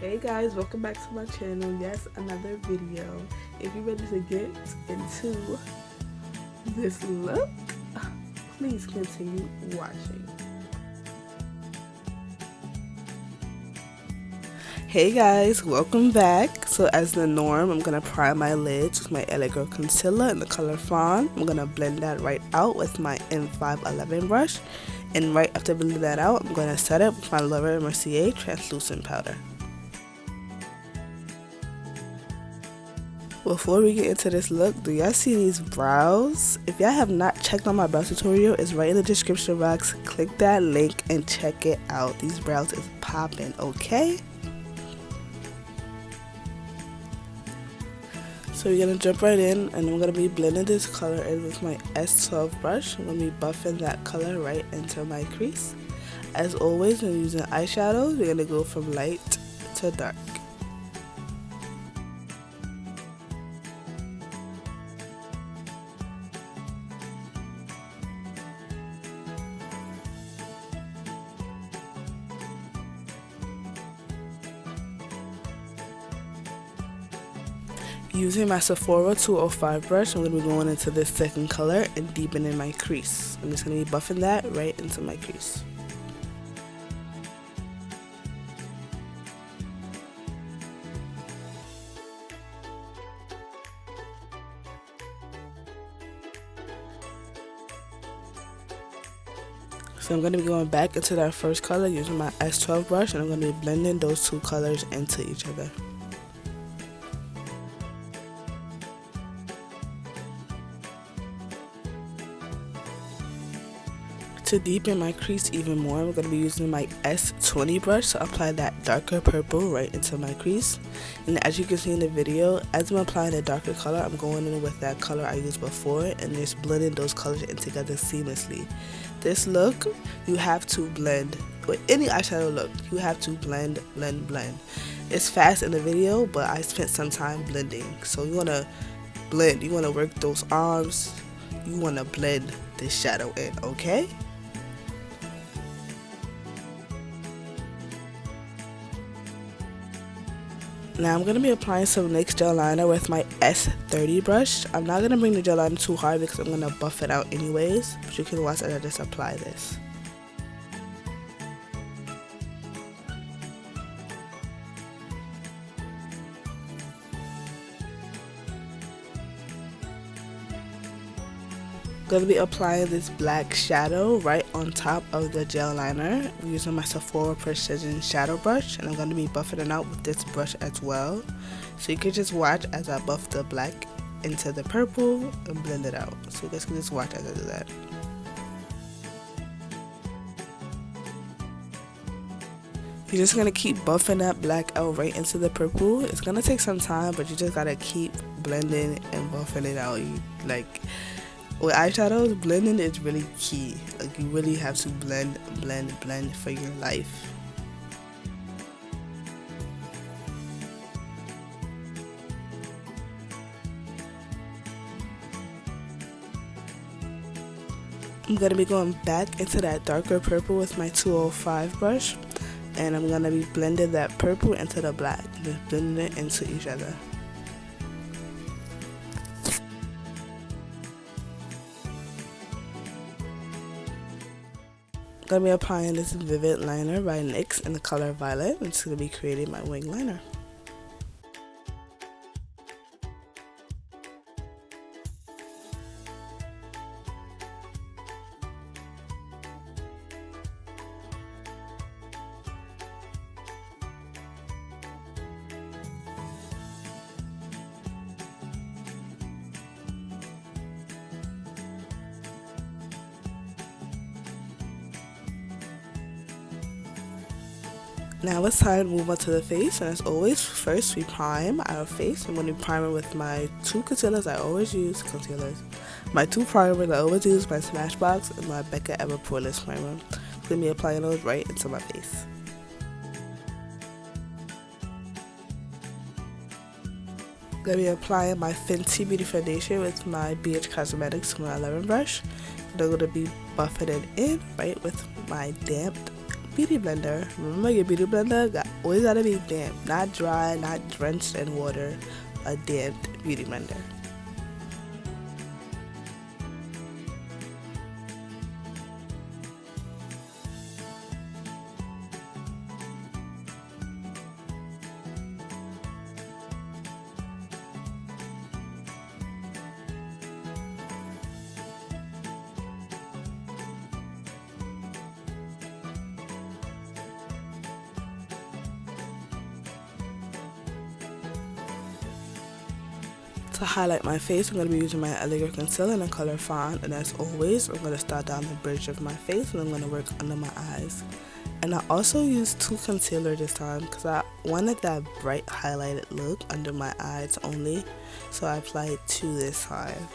Hey guys, welcome back to my channel. Yes, another video. If you're ready to get into this look, please continue watching. Hey guys, welcome back. So as the norm, I'm going to prime my lids with my LA Girl concealer in the color Fawn. I'm going to blend that right out with my M511 brush. And right after blending that out, I'm going to set it with my Laura Mercier translucent powder. Before we get into this look, do y'all see these brows? If y'all have not checked out my brow tutorial, it's right in the description box. Click that link and check it out. These brows is popping, okay? So we're going to jump right in, and I'm going to be blending this color in with my S12 brush. I'm going to be buffing that color right into my crease. As always, when using eyeshadows, we're going to go from light to dark. Using my Sephora 205 brush, I'm going to be going into this second color and deepening my crease. I'm just going to be buffing that right into my crease. So I'm going to be going back into that first color using my S12 brush, and I'm going to be blending those two colors into each other. To deepen my crease even more, I'm going to be using my S20 brush to apply that darker purple right into my crease. And as you can see in the video, as I'm applying the darker color, I'm going in with that color I used before and just blending those colors in together seamlessly. This look, you have to blend. With any eyeshadow look, you have to blend, blend, blend. It's fast in the video, but I spent some time blending. So you want to blend, you want to work those arms, you want to blend this shadow in, okay? Now I'm going to be applying some Nyx Gel liner with my S30 brush. I'm not going to bring the gel liner too hard because I'm going to buff it out anyways. But you can watch as I just apply this. I'm going to be applying this black shadow right on top of the gel liner using my Sephora Precision shadow brush, and I'm going to be buffing it out with this brush as well. So you can just watch as I buff the black into the purple and blend it out. So you guys can just watch as I do that. You're just going to keep buffing that black out right into the purple. It's going to take some time, but you just got to keep blending and buffing it out. With eyeshadows, blending is really key. Like, you really have to blend, blend, blend for your life. I'm going to be going back into that darker purple with my 205 brush. And I'm going to be blending that purple into the black. Just blending it into each other. I'm going to be applying this Vivid liner by NYX in the color Violet. I'm just going to be creating my wing liner. Now it's time to move on to the face, and as always, first we prime our face. I'm going to be priming with my two concealers I always use. My two primers I always use, my Smashbox and my Becca Ever Poreless primer. I'm going to be applying those right into my face. I'm going to be applying my Fenty Beauty Foundation with my BH Cosmetics 111 brush. And I'm going to be buffing it in right with my damped beauty blender. Remember, your beauty blender always gotta be damp, not dry, not drenched in water. A damped beauty blender. To highlight my face, I'm going to be using my Elegant Concealer in the color Fawn, and as always, I'm going to start down the bridge of my face and I'm going to work under my eyes. And I also used 2 concealer this time because I wanted that bright highlighted look under my eyes only, so I applied 2 this time.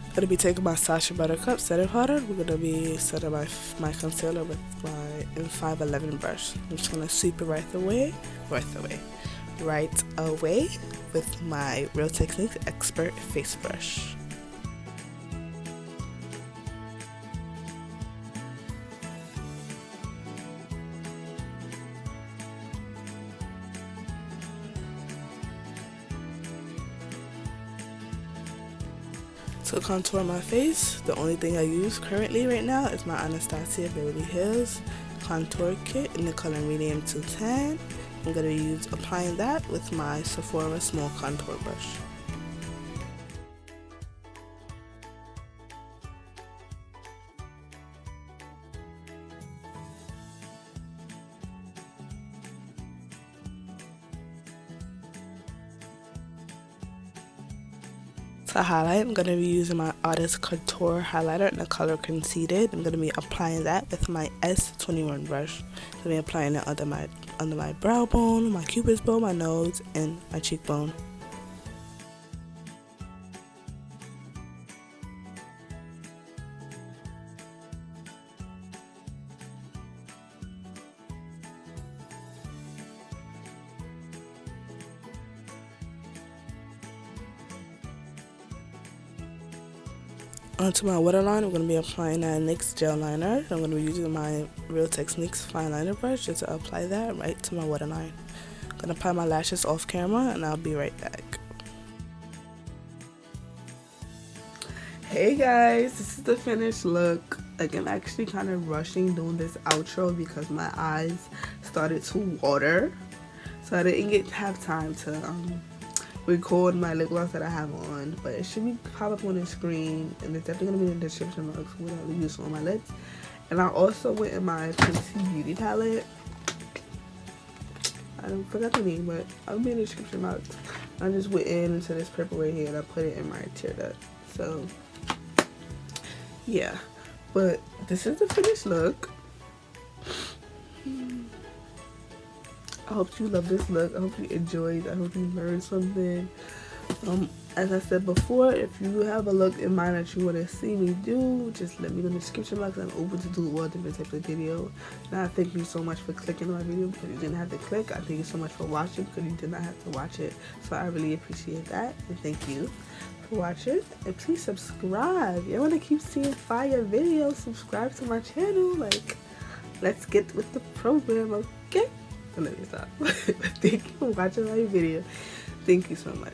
I'm going to be taking my Sacha Buttercup setting powder. We're going to be setting my concealer with my 511 brush. I'm just going to sweep it right away with my Real Techniques Expert Face Brush. To contour my face, the only thing I use currently right now is my Anastasia Beverly Hills contour kit in the color medium to tan. I'm going to be applying that with my Sephora Small contour brush. To highlight, I'm going to be using my Artist Couture highlighter in the color Conceited. I'm going to be applying that with my S21 brush. I'm going to be applying it under my brow bone, my cupid's bow, my nose, and my cheekbone. Onto my waterline, I'm going to be applying that Nyx Gel liner. I'm going to be using my Real Techniques fine liner brush just to apply that right to my waterline. I'm going to apply my lashes off camera and I'll be right back. Hey guys, this is the finished look. Like, I'm actually kind of rushing doing this outro because my eyes started to water. So I didn't have time to record my lip gloss that I have on, but it should pop up on the screen, and it's definitely gonna be in the description box what I use on my lips. And I also went in my Fenty beauty palette. I forgot the name, but I'll be in the description box. I just went into this purple right here and I put it in my tear duct. So yeah, but this is the finished look. I hope you love this look. I hope you enjoyed. I hope you learned something. As I said before, if you have a look in mind that you want to see me do, just let me know in the description box. I'm open to do all different types of video. And I thank you so much for clicking on my video because you didn't have to click. I thank you so much for watching because you did not have to watch it. So I really appreciate that. And thank you for watching. And please subscribe. You want to keep seeing fire videos? Subscribe to my channel. Like, let's get with the program, okay? So let me stop. Thank you for watching my video. Thank you so much.